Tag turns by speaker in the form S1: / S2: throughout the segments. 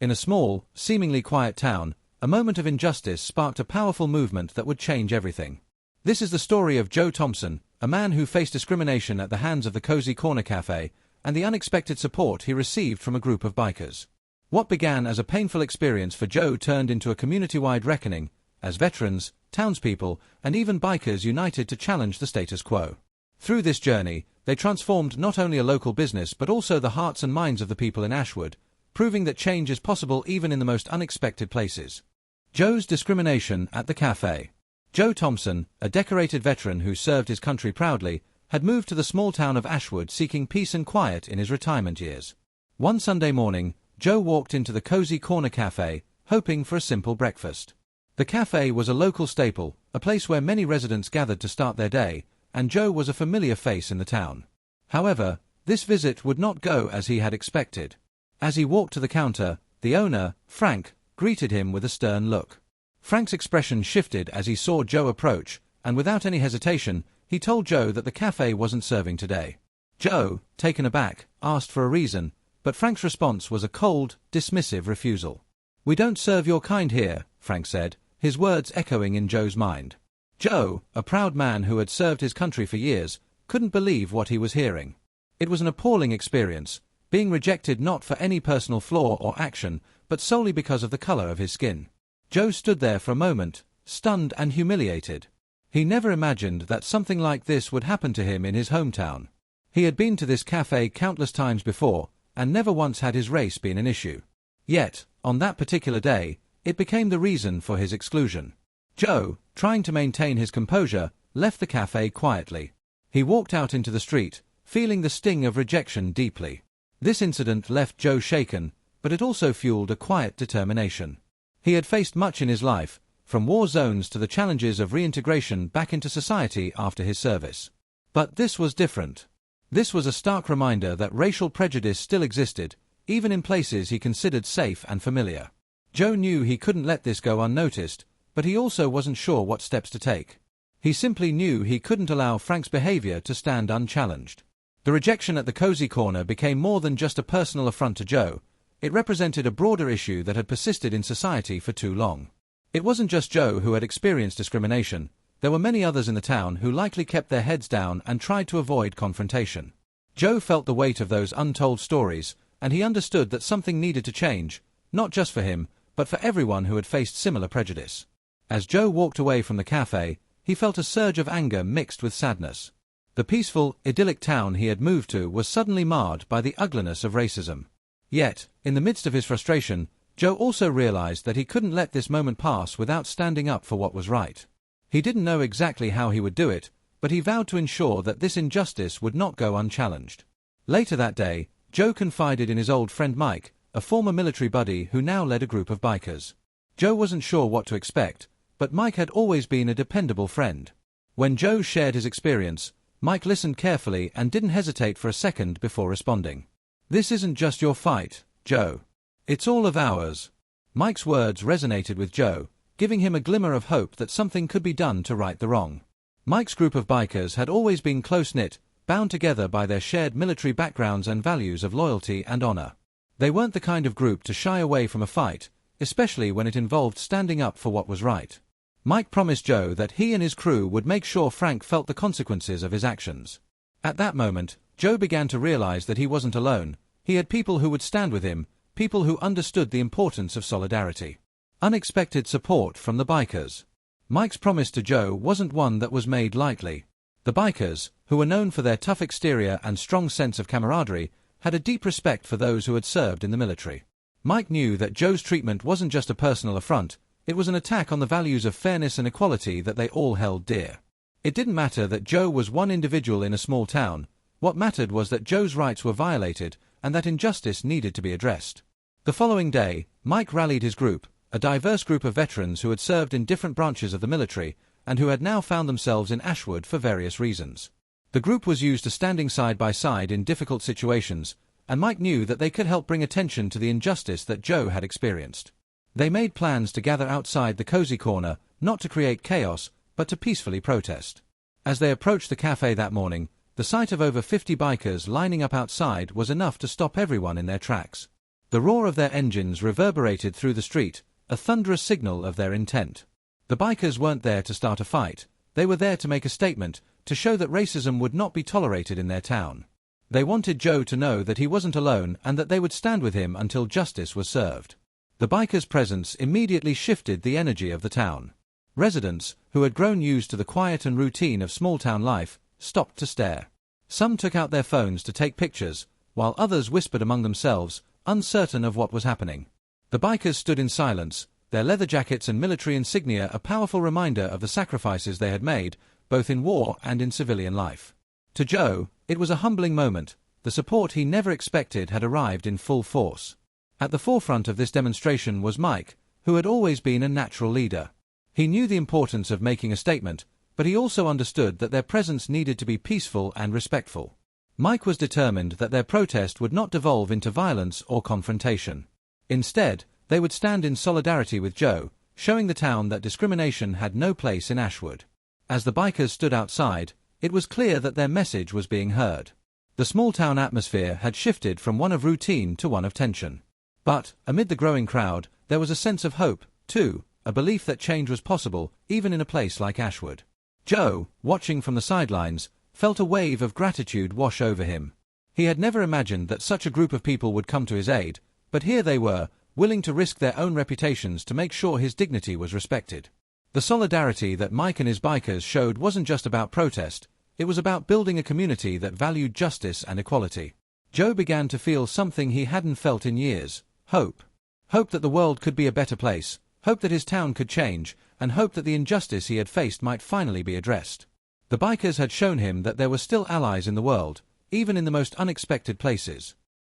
S1: In a small, seemingly quiet town, a moment of injustice sparked a powerful movement that would change everything. This is the story of Joe Thompson, a man who faced discrimination at the hands of the Cozy Corner Cafe, and the unexpected support he received from a group of bikers. What began as a painful experience for Joe turned into a community-wide reckoning, as veterans, townspeople, and even bikers united to challenge the status quo. Through this journey, they transformed not only a local business but also the hearts and minds of the people in Ashwood, proving that change is possible even in the most unexpected places. Joe's discrimination at the cafe. Joe Thompson, a decorated veteran who served his country proudly, had moved to the small town of Ashwood seeking peace and quiet in his retirement years. One Sunday morning, Joe walked into the Cozy Corner Cafe, hoping for a simple breakfast. The cafe was a local staple, a place where many residents gathered to start their day, and Joe was a familiar face in the town. However, this visit would not go as he had expected. As he walked to the counter, the owner, Frank, greeted him with a stern look. Frank's expression shifted as he saw Joe approach, and without any hesitation, he told Joe that the cafe wasn't serving today. Joe, taken aback, asked for a reason, but Frank's response was a cold, dismissive refusal. "We don't serve your kind here," Frank said, his words echoing in Joe's mind. Joe, a proud man who had served his country for years, couldn't believe what he was hearing. It was an appalling experience, being rejected not for any personal flaw or action, but solely because of the color of his skin. Joe stood there for a moment, stunned and humiliated. He never imagined that something like this would happen to him in his hometown. He had been to this cafe countless times before, and never once had his race been an issue. Yet, on that particular day, it became the reason for his exclusion. Joe, trying to maintain his composure, left the cafe quietly. He walked out into the street, feeling the sting of rejection deeply. This incident left Joe shaken, but it also fueled a quiet determination. He had faced much in his life, from war zones to the challenges of reintegration back into society after his service. But this was different. This was a stark reminder that racial prejudice still existed, even in places he considered safe and familiar. Joe knew he couldn't let this go unnoticed, but he also wasn't sure what steps to take. He simply knew he couldn't allow Frank's behavior to stand unchallenged. The rejection at the Cozy Corner became more than just a personal affront to Joe. It represented a broader issue that had persisted in society for too long. It wasn't just Joe who had experienced discrimination. There were many others in the town who likely kept their heads down and tried to avoid confrontation. Joe felt the weight of those untold stories, and he understood that something needed to change, not just for him, but for everyone who had faced similar prejudice. As Joe walked away from the cafe, he felt a surge of anger mixed with sadness. The peaceful, idyllic town he had moved to was suddenly marred by the ugliness of racism. Yet, in the midst of his frustration, Joe also realized that he couldn't let this moment pass without standing up for what was right. He didn't know exactly how he would do it, but he vowed to ensure that this injustice would not go unchallenged. Later that day, Joe confided in his old friend Mike, a former military buddy who now led a group of bikers. Joe wasn't sure what to expect, but Mike had always been a dependable friend. When Joe shared his experience, Mike listened carefully and didn't hesitate for a second before responding. "This isn't just your fight, Joe. It's all of ours." Mike's words resonated with Joe, giving him a glimmer of hope that something could be done to right the wrong. Mike's group of bikers had always been close-knit, bound together by their shared military backgrounds and values of loyalty and honor. They weren't the kind of group to shy away from a fight, especially when it involved standing up for what was right. Mike promised Joe that he and his crew would make sure Frank felt the consequences of his actions. At that moment, Joe began to realize that he wasn't alone. He had people who would stand with him, people who understood the importance of solidarity. Unexpected support from the bikers. Mike's promise to Joe wasn't one that was made lightly. The bikers, who were known for their tough exterior and strong sense of camaraderie, had a deep respect for those who had served in the military. Mike knew that Joe's treatment wasn't just a personal affront, it was an attack on the values of fairness and equality that they all held dear. It didn't matter that Joe was one individual in a small town. What mattered was that Joe's rights were violated and that injustice needed to be addressed. The following day, Mike rallied his group, a diverse group of veterans who had served in different branches of the military and who had now found themselves in Ashwood for various reasons. The group was used to standing side by side in difficult situations, and Mike knew that they could help bring attention to the injustice that Joe had experienced. They made plans to gather outside the Cozy Corner, not to create chaos, but to peacefully protest. As they approached the cafe that morning, the sight of over 50 bikers lining up outside was enough to stop everyone in their tracks. The roar of their engines reverberated through the street, a thunderous signal of their intent. The bikers weren't there to start a fight, they were there to make a statement, to show that racism would not be tolerated in their town. They wanted Joe to know that he wasn't alone and that they would stand with him until justice was served. The bikers' presence immediately shifted the energy of the town. Residents, who had grown used to the quiet and routine of small-town life, stopped to stare. Some took out their phones to take pictures, while others whispered among themselves, uncertain of what was happening. The bikers stood in silence, their leather jackets and military insignia a powerful reminder of the sacrifices they had made, both in war and in civilian life. To Joe, it was a humbling moment. The support he never expected had arrived in full force. At the forefront of this demonstration was Mike, who had always been a natural leader. He knew the importance of making a statement, but he also understood that their presence needed to be peaceful and respectful. Mike was determined that their protest would not devolve into violence or confrontation. Instead, they would stand in solidarity with Joe, showing the town that discrimination had no place in Ashwood. As the bikers stood outside, it was clear that their message was being heard. The small-town atmosphere had shifted from one of routine to one of tension. But, amid the growing crowd, there was a sense of hope, too, a belief that change was possible, even in a place like Ashwood. Joe, watching from the sidelines, felt a wave of gratitude wash over him. He had never imagined that such a group of people would come to his aid, but here they were, willing to risk their own reputations to make sure his dignity was respected. The solidarity that Mike and his bikers showed wasn't just about protest, it was about building a community that valued justice and equality. Joe began to feel something he hadn't felt in years: hope. Hope that the world could be a better place, hope that his town could change, and hope that the injustice he had faced might finally be addressed. The bikers had shown him that there were still allies in the world, even in the most unexpected places.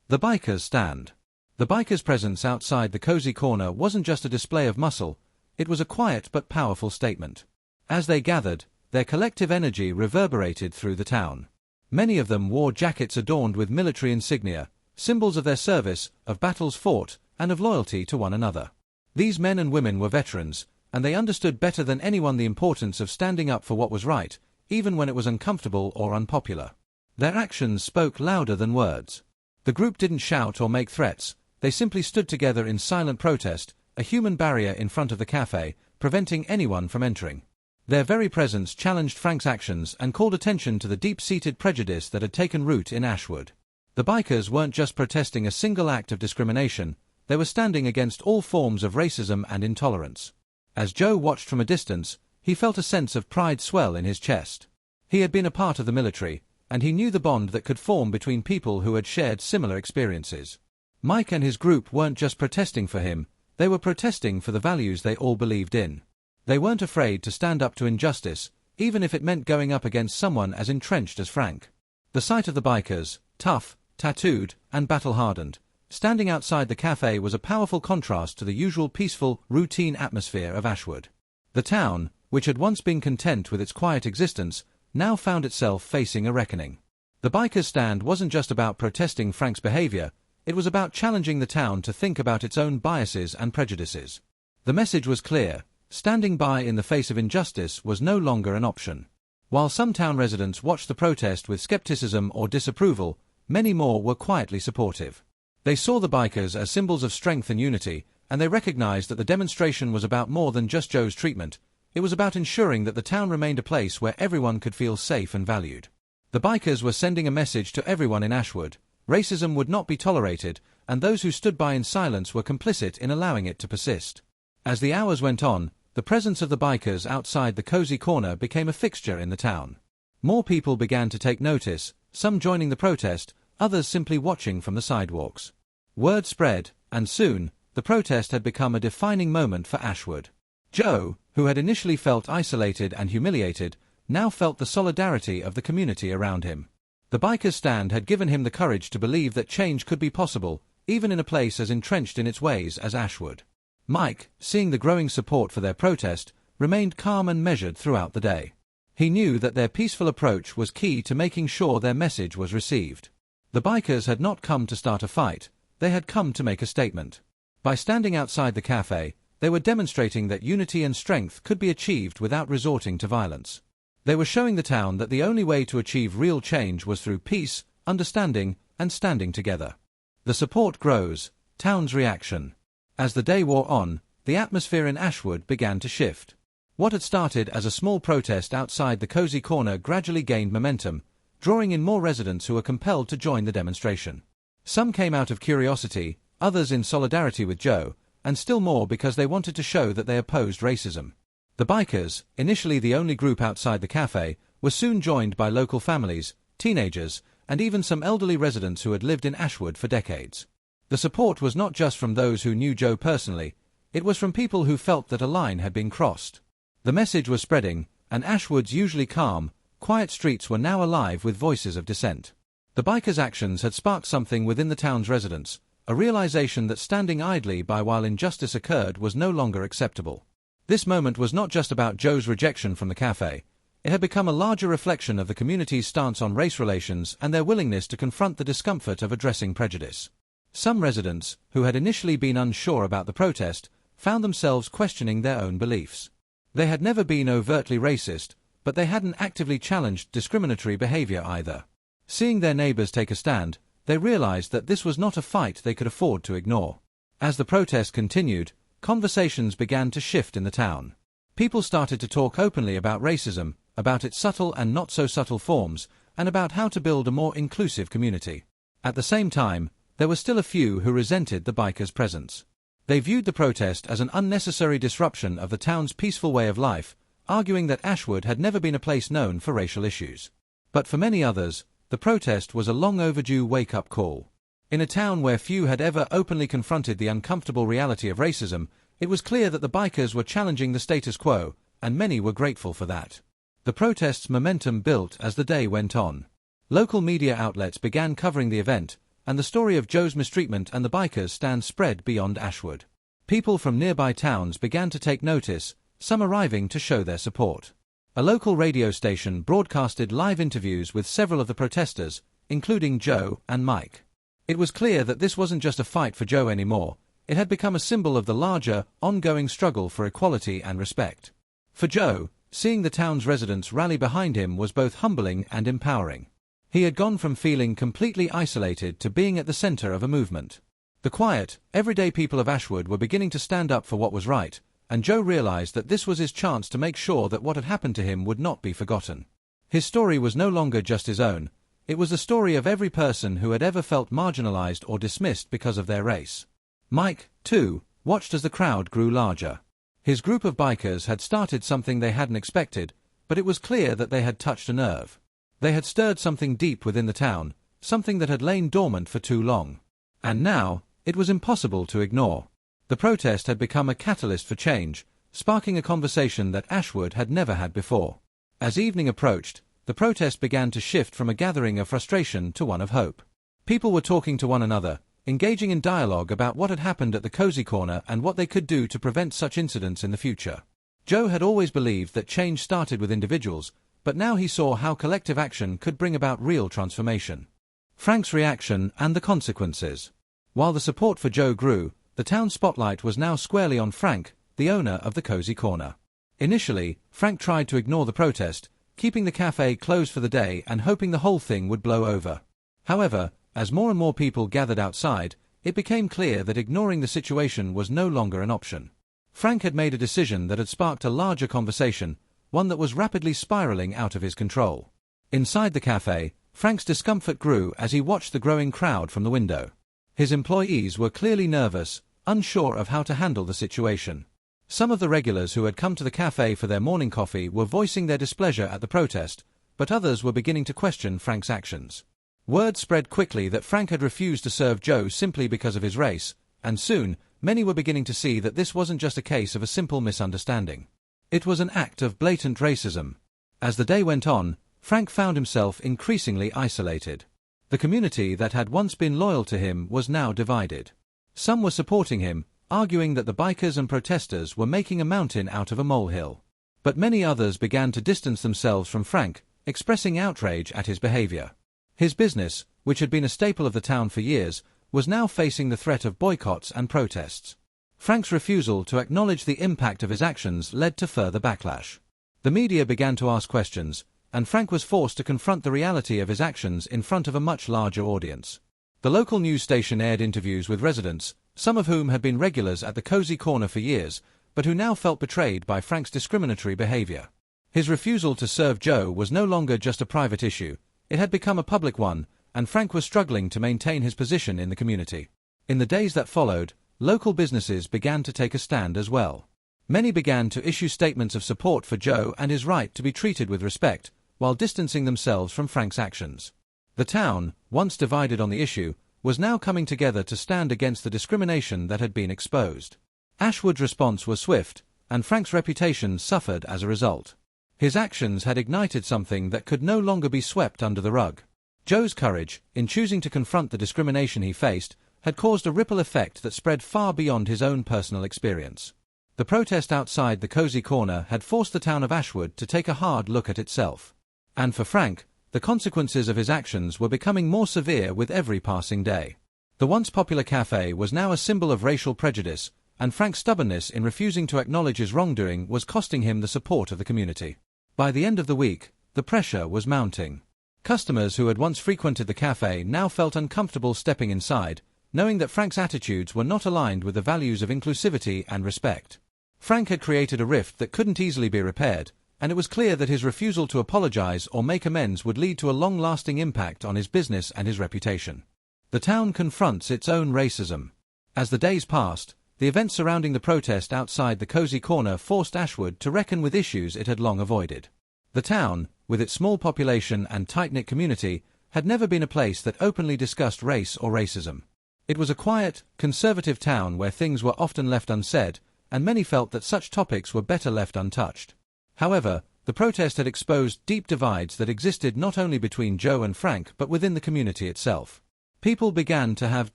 S1: The bikers stand. The bikers' presence outside the cozy corner wasn't just a display of muscle, it was a quiet but powerful statement. As they gathered, their collective energy reverberated through the town. Many of them wore jackets adorned with military insignia, symbols of their service, of battles fought, and of loyalty to one another. These men and women were veterans, and they understood better than anyone the importance of standing up for what was right, even when it was uncomfortable or unpopular. Their actions spoke louder than words. The group didn't shout or make threats, they simply stood together in silent protest, a human barrier in front of the cafe, preventing anyone from entering. Their very presence challenged Frank's actions and called attention to the deep-seated prejudice that had taken root in Ashwood. The bikers weren't just protesting a single act of discrimination, they were standing against all forms of racism and intolerance. As Joe watched from a distance, he felt a sense of pride swell in his chest. He had been a part of the military, and he knew the bond that could form between people who had shared similar experiences. Mike and his group weren't just protesting for him, they were protesting for the values they all believed in. They weren't afraid to stand up to injustice, even if it meant going up against someone as entrenched as Frank. The sight of the bikers, tough, tattooed, and battle-hardened, standing outside the cafe was a powerful contrast to the usual peaceful, routine atmosphere of Ashwood. The town, which had once been content with its quiet existence, now found itself facing a reckoning. The bikers' stand wasn't just about protesting Frank's behavior, it was about challenging the town to think about its own biases and prejudices. The message was clear: standing by in the face of injustice was no longer an option. While some town residents watched the protest with skepticism or disapproval, many more were quietly supportive. They saw the bikers as symbols of strength and unity, and they recognized that the demonstration was about more than just Joe's treatment. It was about ensuring that the town remained a place where everyone could feel safe and valued. The bikers were sending a message to everyone in Ashwood: racism would not be tolerated, and those who stood by in silence were complicit in allowing it to persist. As the hours went on, the presence of the bikers outside the cozy corner became a fixture in the town. More people began to take notice, some joining the protest, others simply watching from the sidewalks. Word spread, and soon, the protest had become a defining moment for Ashwood. Joe, who had initially felt isolated and humiliated, now felt the solidarity of the community around him. The bikers' stand had given him the courage to believe that change could be possible, even in a place as entrenched in its ways as Ashwood. Mike, seeing the growing support for their protest, remained calm and measured throughout the day. He knew that their peaceful approach was key to making sure their message was received. The bikers had not come to start a fight, they had come to make a statement. By standing outside the cafe, they were demonstrating that unity and strength could be achieved without resorting to violence. They were showing the town that the only way to achieve real change was through peace, understanding, and standing together. The support grows, Town's reaction. As the day wore on, the atmosphere in Ashwood began to shift. What had started as a small protest outside the cozy corner gradually gained momentum, drawing in more residents who were compelled to join the demonstration. Some came out of curiosity, others in solidarity with Joe, and still more because they wanted to show that they opposed racism. The bikers, initially the only group outside the cafe, were soon joined by local families, teenagers, and even some elderly residents who had lived in Ashwood for decades. The support was not just from those who knew Joe personally, it was from people who felt that a line had been crossed. The message was spreading, and Ashwood's usually calm, quiet streets were now alive with voices of dissent. The bikers' actions had sparked something within the town's residents, a realization that standing idly by while injustice occurred was no longer acceptable. This moment was not just about Joe's rejection from the cafe. It had become a larger reflection of the community's stance on race relations and their willingness to confront the discomfort of addressing prejudice. Some residents, who had initially been unsure about the protest, found themselves questioning their own beliefs. They had never been overtly racist, but they hadn't actively challenged discriminatory behavior either. Seeing their neighbors take a stand, they realized that this was not a fight they could afford to ignore. As the protest continued, conversations began to shift in the town. People started to talk openly about racism, about its subtle and not so subtle forms, and about how to build a more inclusive community. At the same time, there were still a few who resented the bikers' presence. They viewed the protest as an unnecessary disruption of the town's peaceful way of life, arguing that Ashwood had never been a place known for racial issues. But for many others, the protest was a long overdue wake-up call. In a town where few had ever openly confronted the uncomfortable reality of racism, it was clear that the bikers were challenging the status quo, and many were grateful for that. The protest's momentum built as the day went on. Local media outlets began covering the event, and the story of Joe's mistreatment and the bikers' stand spread beyond Ashwood. People from nearby towns began to take notice, some arriving to show their support. A local radio station broadcasted live interviews with several of the protesters, including Joe and Mike. It was clear that this wasn't just a fight for Joe anymore, it had become a symbol of the larger, ongoing struggle for equality and respect. For Joe, seeing the town's residents rally behind him was both humbling and empowering. He had gone from feeling completely isolated to being at the center of a movement. The quiet, everyday people of Ashwood were beginning to stand up for what was right, and Joe realized that this was his chance to make sure that what had happened to him would not be forgotten. His story was no longer just his own, it was the story of every person who had ever felt marginalized or dismissed because of their race. Mike, too, watched as the crowd grew larger. His group of bikers had started something they hadn't expected, but it was clear that they had touched a nerve. They had stirred something deep within the town, something that had lain dormant for too long. And now, it was impossible to ignore. The protest had become a catalyst for change, sparking a conversation that Ashwood had never had before. As evening approached, the protest began to shift from a gathering of frustration to one of hope. People were talking to one another, engaging in dialogue about what had happened at the cozy corner and what they could do to prevent such incidents in the future. Joe had always believed that change started with individuals, but now he saw how collective action could bring about real transformation. Frank's reaction and the consequences. While the support for Joe grew, the town spotlight was now squarely on Frank, the owner of the cozy corner. Initially, Frank tried to ignore the protest, keeping the cafe closed for the day and hoping the whole thing would blow over. However, as more and more people gathered outside, it became clear that ignoring the situation was no longer an option. Frank had made a decision that had sparked a larger conversation, one that was rapidly spiraling out of his control. Inside the cafe, Frank's discomfort grew as he watched the growing crowd from the window. His employees were clearly nervous, unsure of how to handle the situation. Some of the regulars who had come to the cafe for their morning coffee were voicing their displeasure at the protest, but others were beginning to question Frank's actions. Word spread quickly that Frank had refused to serve Joe simply because of his race, and soon, many were beginning to see that this wasn't just a case of a simple misunderstanding. It was an act of blatant racism. As the day went on, Frank found himself increasingly isolated. The community that had once been loyal to him was now divided. Some were supporting him, arguing that the bikers and protesters were making a mountain out of a molehill. But many others began to distance themselves from Frank, expressing outrage at his behavior. His business, which had been a staple of the town for years, was now facing the threat of boycotts and protests. Frank's refusal to acknowledge the impact of his actions led to further backlash. The media began to ask questions, and Frank was forced to confront the reality of his actions in front of a much larger audience. The local news station aired interviews with residents, some of whom had been regulars at the cozy corner for years, but who now felt betrayed by Frank's discriminatory behavior. His refusal to serve Joe was no longer just a private issue, it had become a public one, and Frank was struggling to maintain his position in the community. In the days that followed, local businesses began to take a stand as well. Many began to issue statements of support for Joe and his right to be treated with respect, while distancing themselves from Frank's actions. The town, once divided on the issue, was now coming together to stand against the discrimination that had been exposed. Ashwood's response was swift, and Frank's reputation suffered as a result. His actions had ignited something that could no longer be swept under the rug. Joe's courage, in choosing to confront the discrimination he faced, had caused a ripple effect that spread far beyond his own personal experience. The protest outside the cozy corner had forced the town of Ashwood to take a hard look at itself. And for Frank, the consequences of his actions were becoming more severe with every passing day. The once popular Café was now a symbol of racial prejudice, and Frank's stubbornness in refusing to acknowledge his wrongdoing was costing him the support of the community. By the end of the week, the pressure was mounting. Customers who had once frequented the Café now felt uncomfortable stepping inside, knowing that Frank's attitudes were not aligned with the values of inclusivity and respect. Frank had created a rift that couldn't easily be repaired, and it was clear that his refusal to apologize or make amends would lead to a long-lasting impact on his business and his reputation. The town confronts its own racism. As the days passed, the events surrounding the protest outside the cozy corner forced Ashwood to reckon with issues it had long avoided. The town, with its small population and tight-knit community, had never been a place that openly discussed race or racism. It was a quiet, conservative town where things were often left unsaid, and many felt that such topics were better left untouched. However, the protest had exposed deep divides that existed not only between Joe and Frank but within the community itself. People began to have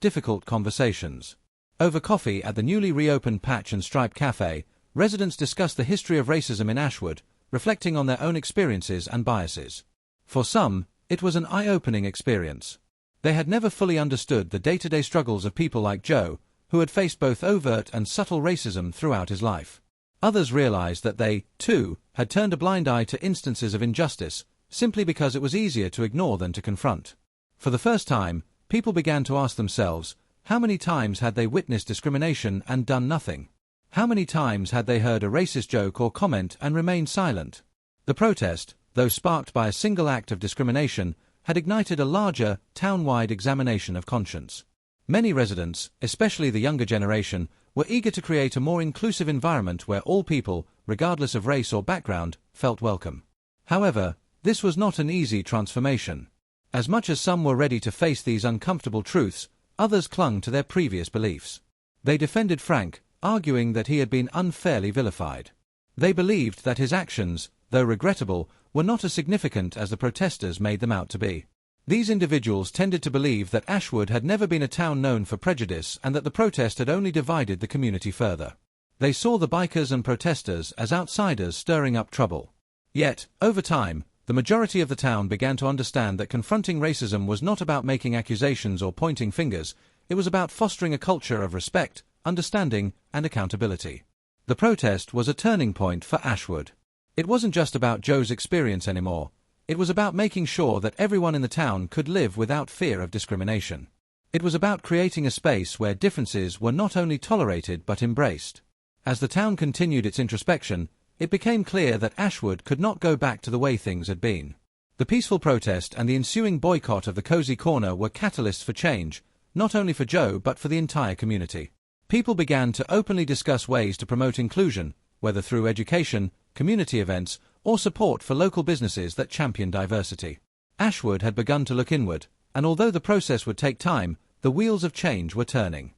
S1: difficult conversations. Over coffee at the newly reopened Patch and Stripe Café, residents discussed the history of racism in Ashwood, reflecting on their own experiences and biases. For some, it was an eye-opening experience. They had never fully understood the day-to-day struggles of people like Joe, who had faced both overt and subtle racism throughout his life. Others realized that they, too, had turned a blind eye to instances of injustice, simply because it was easier to ignore than to confront. For the first time, people began to ask themselves, how many times had they witnessed discrimination and done nothing? How many times had they heard a racist joke or comment and remained silent? The protest, though sparked by a single act of discrimination, had ignited a larger, town-wide examination of conscience. Many residents, especially the younger generation, were eager to create a more inclusive environment where all people, regardless of race or background, felt welcome. However, this was not an easy transformation. As much as some were ready to face these uncomfortable truths, others clung to their previous beliefs. They defended Frank, arguing that he had been unfairly vilified. They believed that his actions, though regrettable, were not as significant as the protesters made them out to be. These individuals tended to believe that Ashwood had never been a town known for prejudice and that the protest had only divided the community further. They saw the bikers and protesters as outsiders stirring up trouble. Yet, over time, the majority of the town began to understand that confronting racism was not about making accusations or pointing fingers, it was about fostering a culture of respect, understanding, and accountability. The protest was a turning point for Ashwood. It wasn't just about Joe's experience anymore. It was about making sure that everyone in the town could live without fear of discrimination. It was about creating a space where differences were not only tolerated but embraced. As the town continued its introspection, it became clear that Ashwood could not go back to the way things had been. The peaceful protest and the ensuing boycott of the cozy corner were catalysts for change, not only for Joe but for the entire community. People began to openly discuss ways to promote inclusion, whether through education, community events, or support for local businesses that champion diversity. Ashwood had begun to look inward, and although the process would take time, the wheels of change were turning.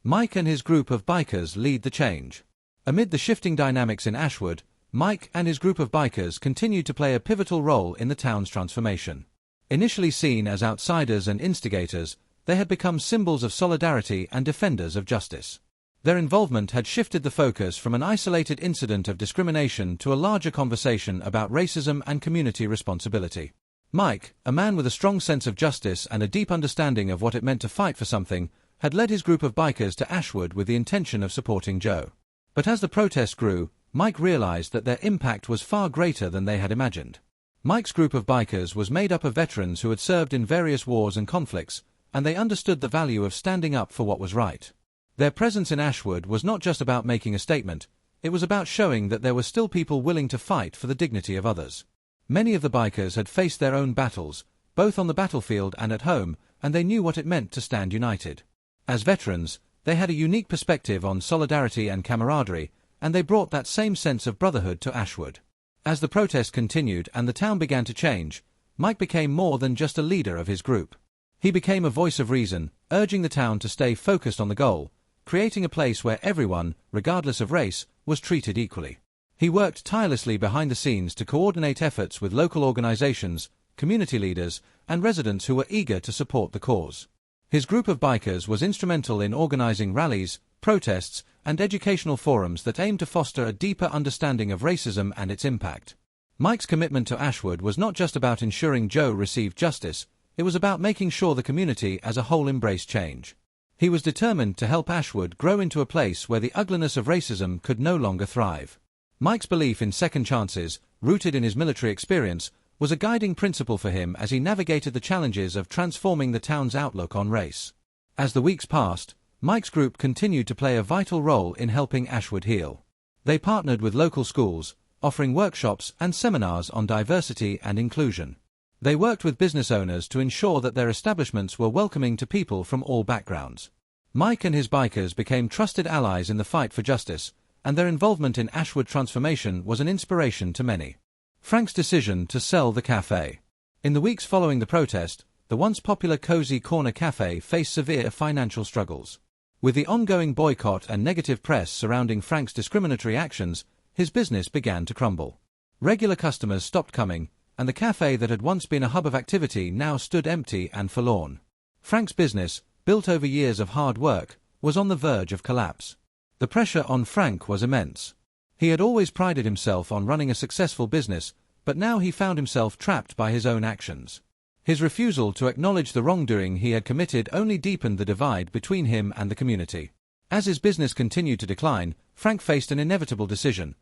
S1: Mike and his group of bikers lead the change. Amid the shifting dynamics in Ashwood, Mike and his group of bikers continued to play a pivotal role in the town's transformation. Initially seen as outsiders and instigators, they had become symbols of solidarity and defenders of justice. Their involvement had shifted the focus from an isolated incident of discrimination to a larger conversation about racism and community responsibility. Mike, a man with a strong sense of justice and a deep understanding of what it meant to fight for something, had led his group of bikers to Ashwood with the intention of supporting Joe. But as the protest grew, Mike realized that their impact was far greater than they had imagined. Mike's group of bikers was made up of veterans who had served in various wars and conflicts, and they understood the value of standing up for what was right. Their presence in Ashwood was not just about making a statement, it was about showing that there were still people willing to fight for the dignity of others. Many of the bikers had faced their own battles, both on the battlefield and at home, and they knew what it meant to stand united. As veterans, they had a unique perspective on solidarity and camaraderie, and they brought that same sense of brotherhood to Ashwood. As the protest continued and the town began to change, Mike became more than just a leader of his group. He became a voice of reason, urging the town to stay focused on the goal, creating a place where everyone, regardless of race, was treated equally. He worked tirelessly behind the scenes to coordinate efforts with local organizations, community leaders, and residents who were eager to support the cause. His group of bikers was instrumental in organizing rallies, protests, and educational forums that aimed to foster a deeper understanding of racism and its impact. Mike's commitment to Ashwood was not just about ensuring Joe received justice, it was about making sure the community as a whole embraced change. He was determined to help Ashwood grow into a place where the ugliness of racism could no longer thrive. Mike's belief in second chances, rooted in his military experience, was a guiding principle for him as he navigated the challenges of transforming the town's outlook on race. As the weeks passed, Mike's group continued to play a vital role in helping Ashwood heal. They partnered with local schools, offering workshops and seminars on diversity and inclusion. They worked with business owners to ensure that their establishments were welcoming to people from all backgrounds. Mike and his bikers became trusted allies in the fight for justice, and their involvement in Ashwood transformation was an inspiration to many. Frank's decision to sell the cafe. In the weeks following the protest, the once popular Cozy Corner Cafe faced severe financial struggles. With the ongoing boycott and negative press surrounding Frank's discriminatory actions, his business began to crumble. Regular customers stopped coming, and the cafe that had once been a hub of activity now stood empty and forlorn. Frank's business, built over years of hard work, was on the verge of collapse. The pressure on Frank was immense. He had always prided himself on running a successful business, but now he found himself trapped by his own actions. His refusal to acknowledge the wrongdoing he had committed only deepened the divide between him and the community. As his business continued to decline, Frank faced an inevitable decision: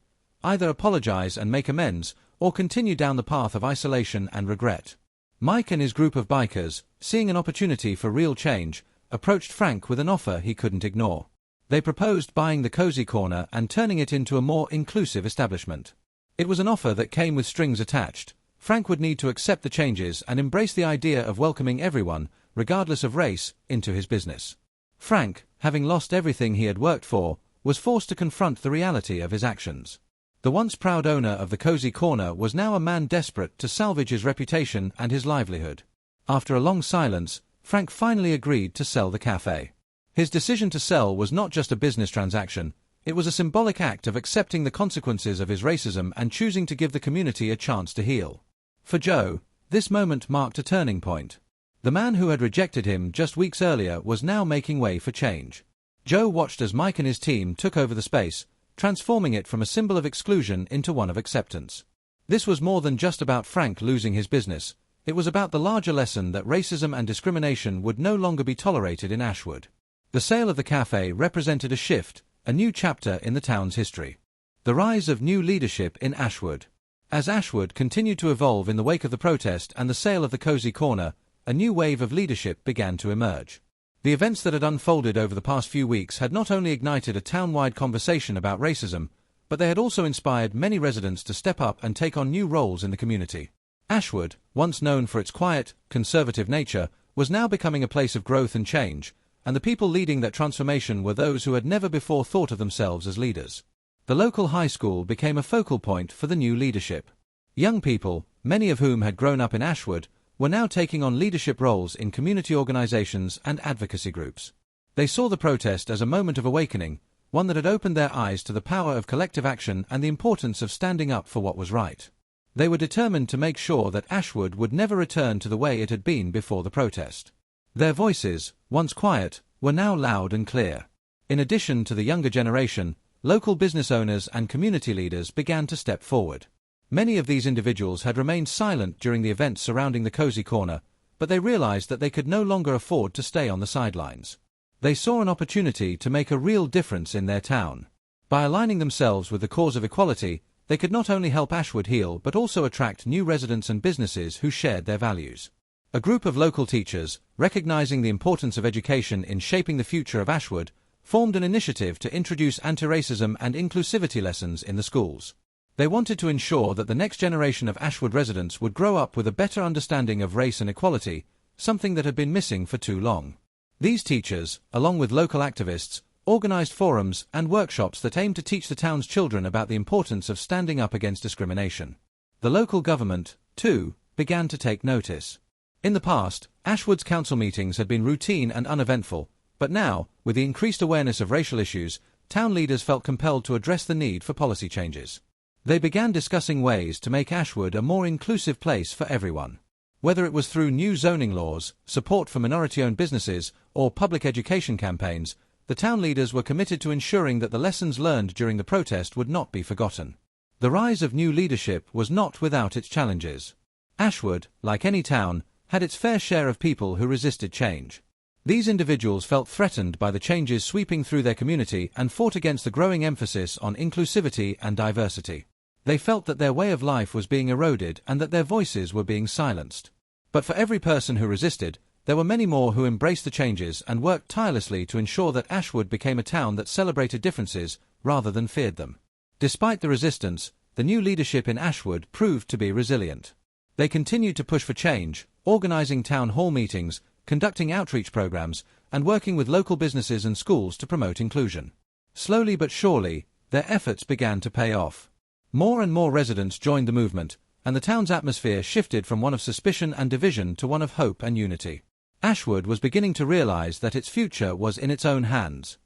S1: either apologize and make amends, or continue down the path of isolation and regret. Mike and his group of bikers, seeing an opportunity for real change, approached Frank with an offer he couldn't ignore. They proposed buying the Cozy Corner and turning it into a more inclusive establishment. It was an offer that came with strings attached. Frank would need to accept the changes and embrace the idea of welcoming everyone, regardless of race, into his business. Frank, having lost everything he had worked for, was forced to confront the reality of his actions. The once proud owner of the Cozy Corner was now a man desperate to salvage his reputation and his livelihood. After a long silence, Frank finally agreed to sell the cafe. His decision to sell was not just a business transaction, it was a symbolic act of accepting the consequences of his racism and choosing to give the community a chance to heal. For Joe, this moment marked a turning point. The man who had rejected him just weeks earlier was now making way for change. Joe watched as Mike and his team took over the space, transforming it from a symbol of exclusion into one of acceptance. This was more than just about Frank losing his business, it was about the larger lesson that racism and discrimination would no longer be tolerated in Ashwood. The sale of the cafe represented a shift, a new chapter in the town's history. The rise of new leadership in Ashwood. As Ashwood continued to evolve in the wake of the protest and the sale of the Cozy Corner, a new wave of leadership began to emerge. The events that had unfolded over the past few weeks had not only ignited a town-wide conversation about racism, but they had also inspired many residents to step up and take on new roles in the community. Ashwood, once known for its quiet, conservative nature, was now becoming a place of growth and change, and the people leading that transformation were those who had never before thought of themselves as leaders. The local high school became a focal point for the new leadership. Young people, many of whom had grown up in Ashwood, were now taking on leadership roles in community organizations and advocacy groups. They saw the protest as a moment of awakening, one that had opened their eyes to the power of collective action and the importance of standing up for what was right. They were determined to make sure that Ashwood would never return to the way it had been before the protest. Their voices, once quiet, were now loud and clear. In addition to the younger generation, local business owners and community leaders began to step forward. Many of these individuals had remained silent during the events surrounding the Cozy Corner, but they realized that they could no longer afford to stay on the sidelines. They saw an opportunity to make a real difference in their town. By aligning themselves with the cause of equality, they could not only help Ashwood heal but also attract new residents and businesses who shared their values. A group of local teachers, recognizing the importance of education in shaping the future of Ashwood, formed an initiative to introduce anti-racism and inclusivity lessons in the schools. They wanted to ensure that the next generation of Ashwood residents would grow up with a better understanding of race and equality, something that had been missing for too long. These teachers, along with local activists, organized forums and workshops that aimed to teach the town's children about the importance of standing up against discrimination. The local government, too, began to take notice. In the past, Ashwood's council meetings had been routine and uneventful, but now, with the increased awareness of racial issues, town leaders felt compelled to address the need for policy changes. They began discussing ways to make Ashwood a more inclusive place for everyone. Whether it was through new zoning laws, support for minority-owned businesses, or public education campaigns, the town leaders were committed to ensuring that the lessons learned during the protest would not be forgotten. The rise of new leadership was not without its challenges. Ashwood, like any town, had its fair share of people who resisted change. These individuals felt threatened by the changes sweeping through their community and fought against the growing emphasis on inclusivity and diversity. They felt that their way of life was being eroded and that their voices were being silenced. But for every person who resisted, there were many more who embraced the changes and worked tirelessly to ensure that Ashwood became a town that celebrated differences rather than feared them. Despite the resistance, the new leadership in Ashwood proved to be resilient. They continued to push for change, organizing town hall meetings, conducting outreach programs, and working with local businesses and schools to promote inclusion. Slowly but surely, their efforts began to pay off. More and more residents joined the movement, and the town's atmosphere shifted from one of suspicion and division to one of hope and unity. Ashwood was beginning to realize that its future was in its own hands.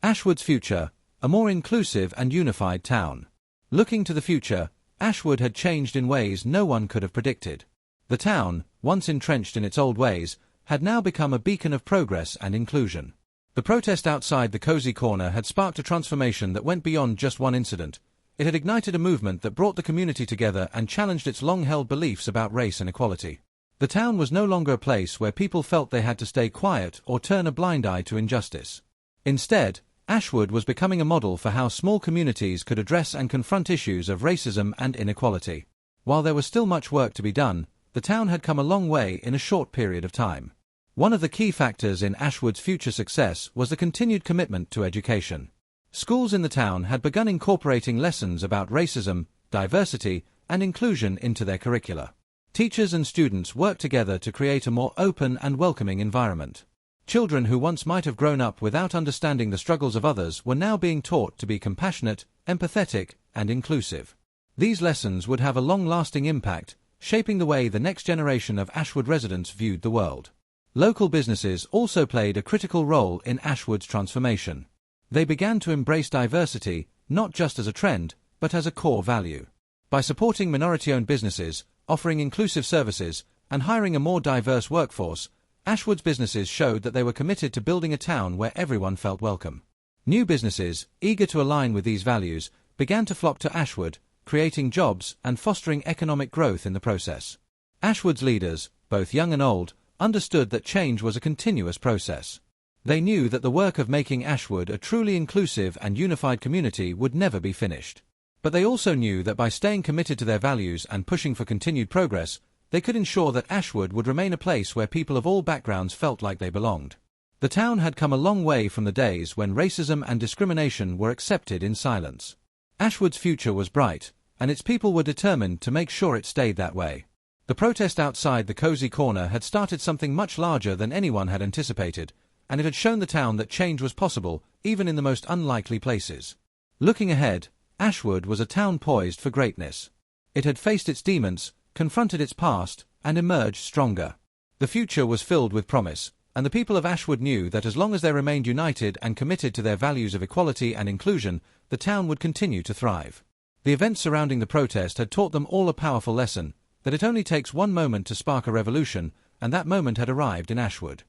S1: Ashwood's future, a more inclusive and unified town. Looking to the future, Ashwood had changed in ways no one could have predicted. The town, once entrenched in its old ways, had now become a beacon of progress and inclusion. The protest outside the cozy corner had sparked a transformation that went beyond just one incident. It had ignited a movement that brought the community together and challenged its long-held beliefs about race and equality. The town was no longer a place where people felt they had to stay quiet or turn a blind eye to injustice. Instead, Ashwood was becoming a model for how small communities could address and confront issues of racism and inequality. While there was still much work to be done, the town had come a long way in a short period of time. One of the key factors in Ashwood's future success was the continued commitment to education. Schools in the town had begun incorporating lessons about racism, diversity, and inclusion into their curricula. Teachers and students worked together to create a more open and welcoming environment. Children who once might have grown up without understanding the struggles of others were now being taught to be compassionate, empathetic, and inclusive. These lessons would have a long-lasting impact, shaping the way the next generation of Ashwood residents viewed the world. Local businesses also played a critical role in Ashwood's transformation. They began to embrace diversity, not just as a trend, but as a core value. By supporting minority-owned businesses, offering inclusive services, and hiring a more diverse workforce, Ashwood's businesses showed that they were committed to building a town where everyone felt welcome. New businesses, eager to align with these values, began to flock to Ashwood, creating jobs and fostering economic growth in the process. Ashwood's leaders, both young and old, understood that change was a continuous process. They knew that the work of making Ashwood a truly inclusive and unified community would never be finished. But they also knew that by staying committed to their values and pushing for continued progress, they could ensure that Ashwood would remain a place where people of all backgrounds felt like they belonged. The town had come a long way from the days when racism and discrimination were accepted in silence. Ashwood's future was bright, and its people were determined to make sure it stayed that way. The protest outside the cozy corner had started something much larger than anyone had anticipated, and it had shown the town that change was possible, even in the most unlikely places. Looking ahead, Ashwood was a town poised for greatness. It had faced its demons, confronted its past, and emerged stronger. The future was filled with promise, and the people of Ashwood knew that as long as they remained united and committed to their values of equality and inclusion, the town would continue to thrive. The events surrounding the protest had taught them all a powerful lesson, that it only takes one moment to spark a revolution, and that moment had arrived in Ashwood.